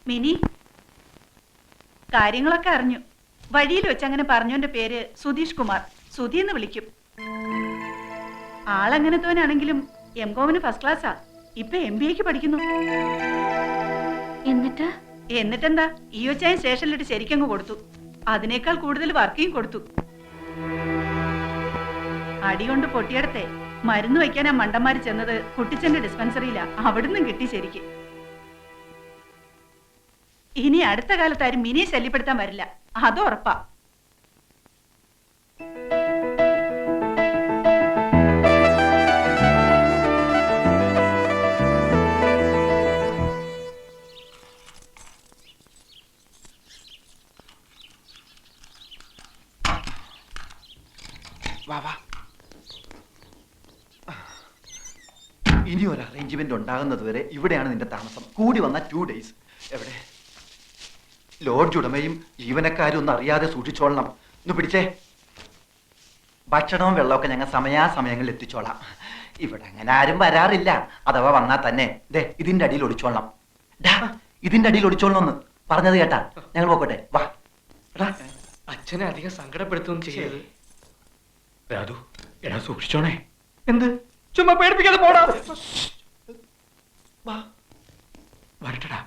Mini, കാര്യങ്ങളൊക്കെ അറിഞ്ഞു. വഴിയിൽ വെച്ച് അങ്ങനെ പറഞ്ഞോന്റെ പേര് സുധീഷ് കുമാർ. സുധി എന്ന് വിളിക്കും. ആളെങ്ങനത്തോനാണെങ്കിലും എംകോമിന് ഫസ്റ്റ് ക്ലാസ്സാ. ഇപ്പൊ MBA പഠിക്കുന്നു. എന്നിട്ടെന്താ, ഈയൊച്ചായൻ സ്റ്റേഷനിലിട്ട് ശരിക്കങ്ങ് കൊടുത്തു. അതിനേക്കാൾ കൂടുതൽ വർക്കിയും കൊടുത്തു. അടികൊണ്ട് പൊട്ടിയടത്തെ മരുന്ന് വയ്ക്കാനാ മണ്ടന്മാര് ചെന്നത്. കുട്ടിച്ചന്റെ ഡിസ്പെൻസറിയിലാ. അവിടുന്ന് കിട്ടി ശരിക്ക്. ഇനി അടുത്ത കാലത്ത് ആരും മിനിയെ ശല്യപ്പെടുത്താൻ വരില്ല, അത് ഉറപ്പാ. ഇനി ഒരു അറേഞ്ച്മെന്റ് ഉണ്ടാകുന്നത് വരെ ഇവിടെയാണ് നിന്റെ താമസം. കൂടി വന്ന 2 days. എവിടെ ലോഡ്ജ് ഉടമയും ജീവനക്കാരും ഒന്നും അറിയാതെ സൂക്ഷിച്ചോളണം. ഒന്ന് പിടിച്ചേ. ഭക്ഷണവും വെള്ളമൊക്കെ ഞങ്ങൾ സമയാസമയങ്ങളിൽ എത്തിച്ചോളാം. ഇവിടെ അങ്ങനെ ആരും വരാറില്ല. അഥവാ വന്നാൽ തന്നെ ഇതിന്റെ അടിയിൽ ഒളിച്ചോളണം. ഇതിന്റെ അടിയിൽ ഒളിച്ചോളണമെന്ന് പറഞ്ഞത് കേട്ടാ. ഞങ്ങൾ പോക്കോട്ടെ, വാ. അച്ഛനെ അധികം സങ്കടപ്പെടുത്തുകയും ചെയ്യരുത്. രാധു, എടാ സൂക്ഷിച്ചോണേ. എന്ത്? ചുമ്മാ പേടിപ്പിക്കാതെ പോടാ. വരട്ടടാ.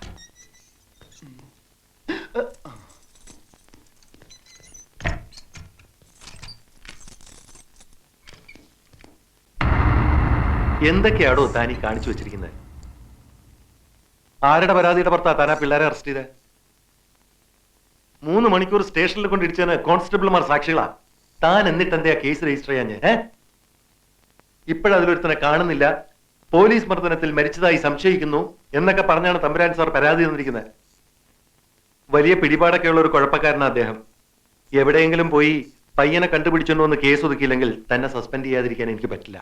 എന്തൊക്കെയാടോ താനീ കാണിച്ചു വെച്ചിരിക്കുന്നത്? ആരുടെ പരാതിയുടെ പുറത്താ താനാ പിള്ളേരെ അറസ്റ്റ് ചെയ്തേ? 3 മണിക്കൂർ സ്റ്റേഷനിൽ കൊണ്ടിടിച്ചതിന് കോൺസ്റ്റബിൾമാർ സാക്ഷികളാ. താൻ എന്നിട്ട് എന്താ കേസ് രജിസ്റ്റർ ചെയ്യാഞ്ഞേ? ഇപ്പോഴതിലൊരുത്തനെ കാണുന്നില്ല, പോലീസ് മർദ്ദനത്തിൽ മരിച്ചതായി സംശയിക്കുന്നു എന്നൊക്കെ പറഞ്ഞാണ് തമ്പുരാൻ സാർ പരാതി തന്നിരിക്കുന്നത്. വലിയ പിടിപാടൊക്കെയുള്ള ഒരു കുഴപ്പക്കാരനാ അദ്ദേഹം. എവിടെയെങ്കിലും പോയി പയ്യനെ കണ്ടുപിടിച്ചോണ്ട് വന്ന് കേസ് ഒതുക്കിയില്ലെങ്കിൽ തന്നെ സസ്പെൻഡ് ചെയ്യാതിരിക്കാൻ എനിക്ക് പറ്റില്ല.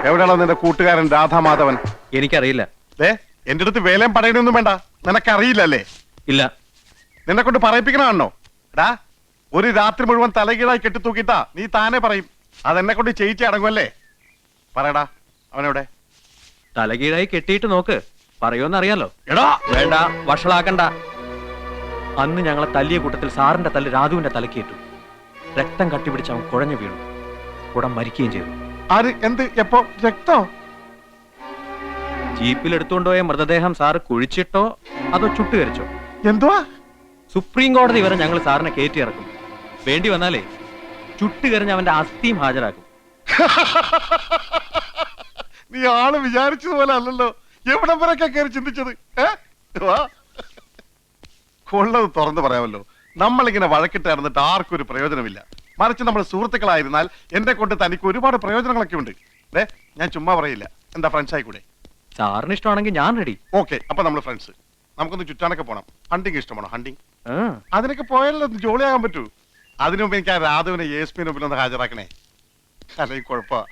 എവിടെയാണോ നിന്റെ കൂട്ടുകാരൻ രാധാമാധവൻ? എനിക്കറിയില്ല. എന്റെ അടുത്ത് വേലയും പറയണൊന്നും വേണ്ട. നിനക്കറിയില്ലല്ലേ? ഇല്ല. നിന്നെ കൊണ്ട് പറയിപ്പിക്കണോ? എടാ, ഒരു രാത്രി മുഴുവൻ തലകീഴായി കെട്ടിത്തൂക്കിട്ടാ നീ താനെ പറയും. അതെന്നെ കൊണ്ട് ചെയ്യിച്ച് അടങ്ങുമല്ലേ? പറയടാ, അവനെവിടെ? തലകീഴായി കെട്ടിയിട്ട് നോക്ക്, പറയുമെന്നറിയാലോ. എടാ വേണ്ട, വഷളാക്കണ്ട. അന്ന് ഞങ്ങളെ തല്ലിയ കൂട്ടത്തിൽ സാറിന്റെ തല്ല് രാധുവിന്റെ തലക്കേറ്റു. രക്തം കട്ടിപിടിച്ച് അവൻ കുഴഞ്ഞു വീണു. ഉടൻ മരിക്കുകയും ചെയ്തു. ആര്? എന്ത്? എപ്പോ? രക്തോ? ജീപ്പിൽ എടുത്തുകൊണ്ടുപോയ മൃതദേഹം സാറ് കുഴിച്ചിട്ടോ അതോ ചുട്ടുകരിച്ചോ? എന്തുവാ? സുപ്രീം കോടതി വരെ ഞങ്ങൾ സാറിനെ കയറ്റി ഇറക്കും. വേണ്ടി വന്നാലേ ചുട്ടുകരിഞ്ഞ് അവന്റെ അസ്ഥിയും ഹാജരാക്കും. നീ ആള് വിചാരിച്ചതുപോലെ അല്ലല്ലോ. എവിടം വരെയൊക്കെ കയറി ചിന്തിച്ചത്? കൊള്ളത് തുറന്നു പറയാമല്ലോ. നമ്മളിങ്ങനെ വഴക്കിട്ട് നടന്നിട്ട് ആർക്കും ഒരു പ്രയോജനമില്ല. മറിച്ച് നമ്മൾ സുഹൃത്തുക്കളായിരുന്നാൽ എന്നെ കൊണ്ട് തനിക്ക് ഒരുപാട് പ്രയോജനങ്ങളൊക്കെ ഉണ്ട്. ഞാൻ ചുമ്മാ പറയില്ല. എന്താ, ഫ്രണ്ട്സ് ആയിക്കൂടെ? സാറിന് ഇഷ്ടമാണെങ്കിൽ ഞാൻ റെഡി. ഓക്കെ, അപ്പൊ നമ്മൾ ഫ്രണ്ട്സ്. നമുക്കൊന്ന് ചുറ്റാനൊക്കെ പോണം. ഹണ്ടിങ് ഇഷ്ടമാണോ? ഹണ്ടിങ് അതിനൊക്കെ പോയാലോ ജോളിയാകാൻ പറ്റൂ. അതിനു മുമ്പ് എനിക്ക് ആ രാധുവിനെ ESP മുമ്പിൽ ഒന്ന് ഹാജരാക്കണേ. അല്ലെങ്കിൽ കുഴപ്പമാ.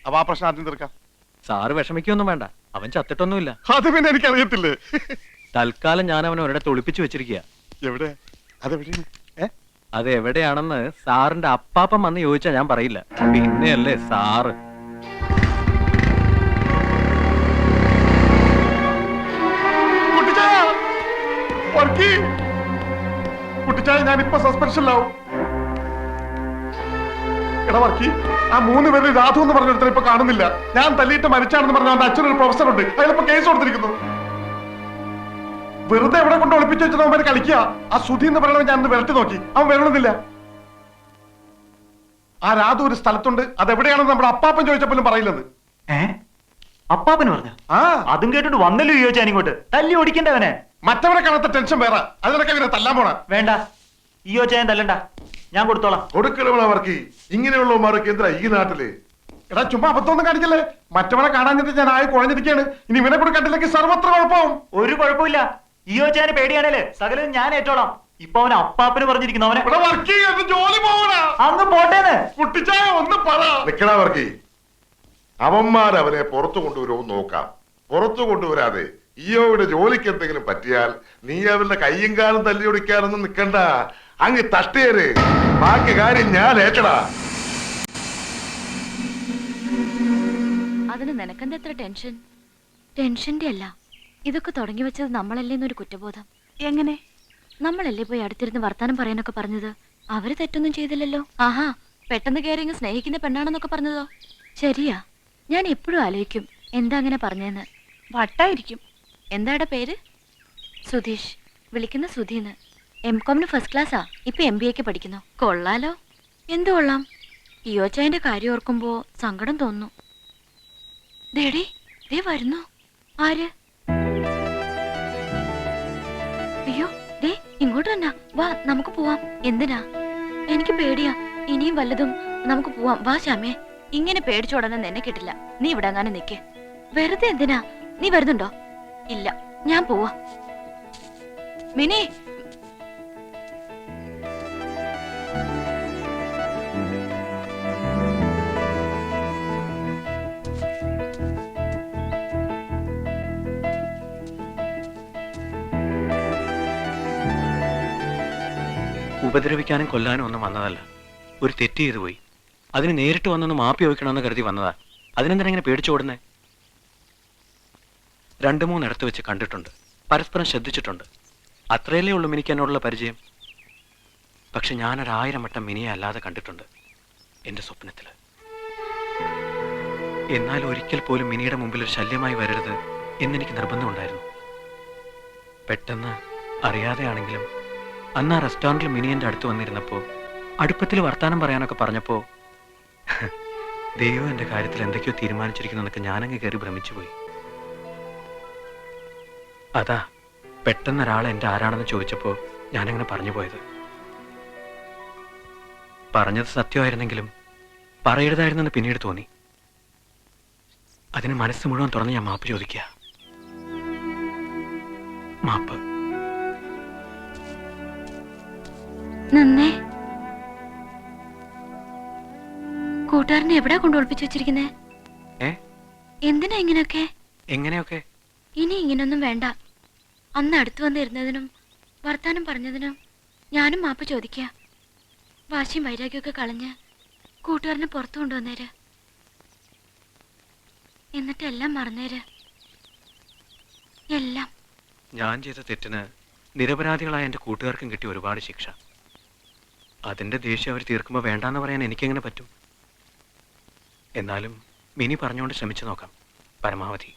അപ്പൊ ആ പ്രശ്നം ആദ്യം തീർക്കാം. സാറ് വിഷമിക്കൊന്നും വേണ്ട, അവൻ ചത്തിട്ടൊന്നുമില്ല. അത് പിന്നെ എനിക്കറിയത്തില്ലേ. തൽക്കാലം ഞാൻ അവനെ ഒരിടത്ത് ഒളിപ്പിച്ചു വെച്ചിരിക്കുക. എവിടെ? അതെവിടെയാണ്? അത് എവിടെയാണെന്ന് സാറിന്റെ അപ്പാപ്പൻ വന്ന് ചോദിച്ചാ ഞാൻ പറയില്ല. പിന്നെയല്ലേ സാറ്. കുട്ടിച്ചായ, ഞാനിപ്പോ സസ്പെൻഷനിലാവും. എടാ വർക്കി, ആ 3 പേരിൽ രാധു എന്ന് പറഞ്ഞെടുത്ത ഇപ്പൊ കാണുന്നില്ല. ഞാൻ തല്ലിയിട്ട് മരിച്ചാണെന്ന് പറഞ്ഞ അവന്റെ അച്ഛനൊരു പ്രൊഫസറുണ്ട്, അയാളിപ്പോ കേസ് കൊടുത്തിരിക്കുന്നു. വെറുതെ എവിടെ കൊണ്ട് ഒളിപ്പിച്ചു വെച്ചത് അവന്മാര് കളിക്കുക. ആ സുധി എന്ന് പറയണത് ഞാൻ വിരട്ടി നോക്കി, അവൻ വരണമെന്നില്ല. ആ രാധു ഒരു സ്ഥലത്തുണ്ട്, അതെവിടെയാണെന്ന് നമ്മുടെ അപ്പാപ്പൻ ചോദിച്ചപ്പോഴും പറയില്ലെന്ന്. അപ്പാപ്പന് പറഞ്ഞ അതും കേട്ടിട്ട് വന്നല്ലോ ചോദിച്ചാൻ ഇങ്ങോട്ട്. തല്ലി ഓടിക്കണ്ടവനെ. മറ്റവരെ കാണാത്ത ടെൻഷൻ വേറെ, അതിനൊക്കെ ഇവരെ തല്ലാൻ പോണ. വേണ്ട, ഈയോച്ചായൻ തല്ലണ്ട, ഞാൻ കൊടുത്തോളാം. കൊടുക്കണവർക്ക് ഇങ്ങനെയുള്ളവന്മാർക്ക് എന്താ ഈ നാട്ടില്? എടാ ചുമ്മാ അബദ്ധമൊന്നും കാണിക്കല്ലേ. മറ്റവനെ കാണാഞ്ഞിട്ട് ഞാൻ ആയി കുഴഞ്ഞിരിക്കുകയാണ്. ഇനി ഇവനെ കൂടെ കണ്ടില്ലെങ്കിൽ സർവത്ര കുഴപ്പമാവും. ഒരു കുഴപ്പമില്ല. ഈയോച്ചായന് പേടിയാണല്ലേ, സകലം ഞാൻ ഏറ്റോളാം. ഇപ്പൊ അവൻ അപ്പാപ്പന് പറഞ്ഞിരിക്കുന്നു. അവനെ ജോലി പോവണ അങ്ങ് പോട്ടേന്ന്. കുട്ടിച്ചായ ഒന്ന് പറ. നിക്കണവർക്ക് അവന്മാരവനെ പുറത്തു കൊണ്ടുവരുമോ നോക്കാം. പുറത്തു കൊണ്ടുവരാതെ ഇയോയുടെ ജോലിക്ക് എന്തെങ്കിലും പറ്റിയാൽ നീ അവരുടെ കയ്യും കാലും തല്ലിയൊടിക്കാനൊന്നും നിൽക്കണ്ട. അങ്ങ് തട്ടേര്, ബാക്കി കാര്യം ഞാൻ ഏറ്റടാ. അതിന് നിനക്കെന്താ എത്ര ടെൻഷൻ? ടെൻഷന്റെ അല്ല, ഇതൊക്കെ തുടങ്ങി വെച്ചത് നമ്മളല്ലേന്നൊരു കുറ്റബോധം. എങ്ങനെ? നമ്മളല്ലേ പോയി അടുത്തിരുന്ന് വർത്താനം പറയാനൊക്കെ പറഞ്ഞത്? അവര് തെറ്റൊന്നും ചെയ്തില്ലല്ലോ. ആഹാ, പെട്ടെന്ന് കയറി ഇങ്ങ് സ്നേഹിക്കുന്ന പെണ്ണാണെന്നൊക്കെ പറഞ്ഞതോ? ശരിയാ, ഞാൻ എപ്പോഴും ആലോചിക്കും എന്താ അങ്ങനെ പറഞ്ഞെന്ന്. വട്ടായിരിക്കും. എന്താടെ പേര്? സുധീഷ്. വിളിക്കുന്ന സുധീന്ന്. M.Com first ക്ലാസ്സാ. ഇപ്പൊ MBA പഠിക്കുന്നു. കൊള്ളാലോ. എന്തു കൊള്ളാം? ഇയോച്ചായന്റെ കാര്യം ഓർക്കുമ്പോ സങ്കടം തോന്നുന്നു. ദേടി, ദേ വരുന്നു. ആര്? അയ്യോ, ദേ ഇങ്ങോട്ട് തന്നെ വാ, നമുക്ക് പോവാം. എന്തിനാ? എനിക്ക് പേടിയാ. ഇനിയും വല്ലതും. നമുക്ക് പോവാം, വാ ശ്യാമേ. ഇങ്ങനെ പേടിച്ചോടനെ നിന്നെ കിട്ടില്ല. നീ ഇവിടെ അങ്ങനെ നിക്ക്. വെറുതെ എന്തിനാ? നീ വരുന്നുണ്ടോ? ഇല്ല, ഞാൻ പോവാ. മിനി, ഉപദ്രവിക്കാനും കൊല്ലാനും ഒന്നും വന്നതല്ല. ഒരു തെറ്റ് ചെയ്തു പോയി. അതിന് നേരിട്ട് വന്നൊന്ന് മാപ്പി ചോദിക്കണമെന്ന് കരുതി വന്നതാ. അതിനെന്തിനാ ഇങ്ങനെ പേടിച്ചോടുന്നേ? 2-3 ഇടത്ത് വെച്ച് കണ്ടിട്ടുണ്ട്, പരസ്പരം ശ്രദ്ധിച്ചിട്ടുണ്ട്. അത്രയല്ലേ ഉള്ളൂ മിനിക്ക് എന്നോടുള്ള പരിചയം. പക്ഷെ ഞാനൊരു1000 വട്ടം മിനിയെ അല്ലാതെ കണ്ടിട്ടുണ്ട് എൻ്റെ സ്വപ്നത്തിൽ. എന്നാൽ ഒരിക്കൽ പോലും മിനിയുടെ മുമ്പിൽ ഒരു ശല്യമായി വരരുത് എന്നെനിക്ക് നിർബന്ധമുണ്ടായിരുന്നു. പെട്ടെന്ന് അറിയാതെയാണെങ്കിലും അന്ന് ആ റെസ്റ്റോറൻറ്റിൽ മിനി എൻ്റെ അടുത്ത് വന്നിരുന്നപ്പോൾ അടുപ്പത്തിൽ വർത്താനം പറയാനൊക്കെ പറഞ്ഞപ്പോൾ ദൈവം എൻ്റെ കാര്യത്തിൽ എന്തൊക്കെയോ തീരുമാനിച്ചിരിക്കുന്നതൊക്കെ ഞാനങ്ങ് കയറി ഭ്രമിച്ചു പോയി. അതാ പെട്ടെന്ന് ഒരാൾ എൻ്റെ ആരാണെന്ന് ചോദിച്ചപ്പോൾ ഞാനങ്ങനെ പറഞ്ഞു പോയത്. പറഞ്ഞത് സത്യമായിരുന്നെങ്കിലും പറയരുതായിരുന്നെന്ന് പിന്നീട് തോന്നി. അതിന് മനസ്സ് മുഴുവൻ തുറന്ന് ഞാൻ മാപ്പ് ചോദിക്കുക. മാപ്പ്. നന്നേ. കൂട്ടുകാരനെ എവിടെയാ കൊണ്ട് ഒളിപ്പിച്ചു വെച്ചിരിക്കുന്നേ? എന്തിനാ ഇങ്ങനെയൊക്കെ? എങ്ങനെയൊക്കെ? ഇനി ഇങ്ങനൊന്നും വേണ്ട. അന്ന് അടുത്ത് വന്നിരുന്നതിനും വർത്താനം പറഞ്ഞതിനും ഞാനും മാപ്പ് ചോദിക്കുക. വാശിയും വൈരാഗ്യമൊക്കെ കളഞ്ഞ് കൂട്ടുകാരനെ പുറത്തു കൊണ്ടുവന്നേര്. എന്നിട്ട് എല്ലാം മറന്നേര്. എല്ലാം. ഞാൻ ചെയ്ത തെറ്റിന് നിരപരാധികളായ എൻ്റെ കൂട്ടുകാർക്കും കിട്ടിയ ഒരുപാട് ശിക്ഷ. അതിൻ്റെ ദേഷ്യം അവർ തീർക്കുമ്പോൾ വേണ്ടാന്ന് പറയാൻ എനിക്കെങ്ങനെ പറ്റും? എന്നാലും മിനി പറഞ്ഞുകൊണ്ട് ശ്രമിച്ചു നോക്കാം പരമാവധി.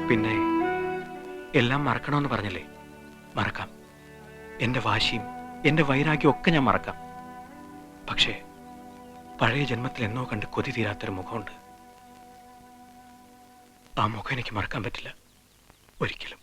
പിന്നെ എല്ലാം മറക്കണമെന്ന് പറഞ്ഞില്ലേ, മറക്കാം. എൻ്റെ വാശിയും എൻ്റെ വൈരാഗ്യവും ഒക്കെ ഞാൻ മറക്കാം. പക്ഷേ പഴയ ജന്മത്തിൽ എന്നോ കണ്ട് കൊതി തീരാത്തൊരു മുഖമുണ്ട്. ആ മുഖം എനിക്ക് മറക്കാൻ പറ്റില്ല ഒരിക്കലും.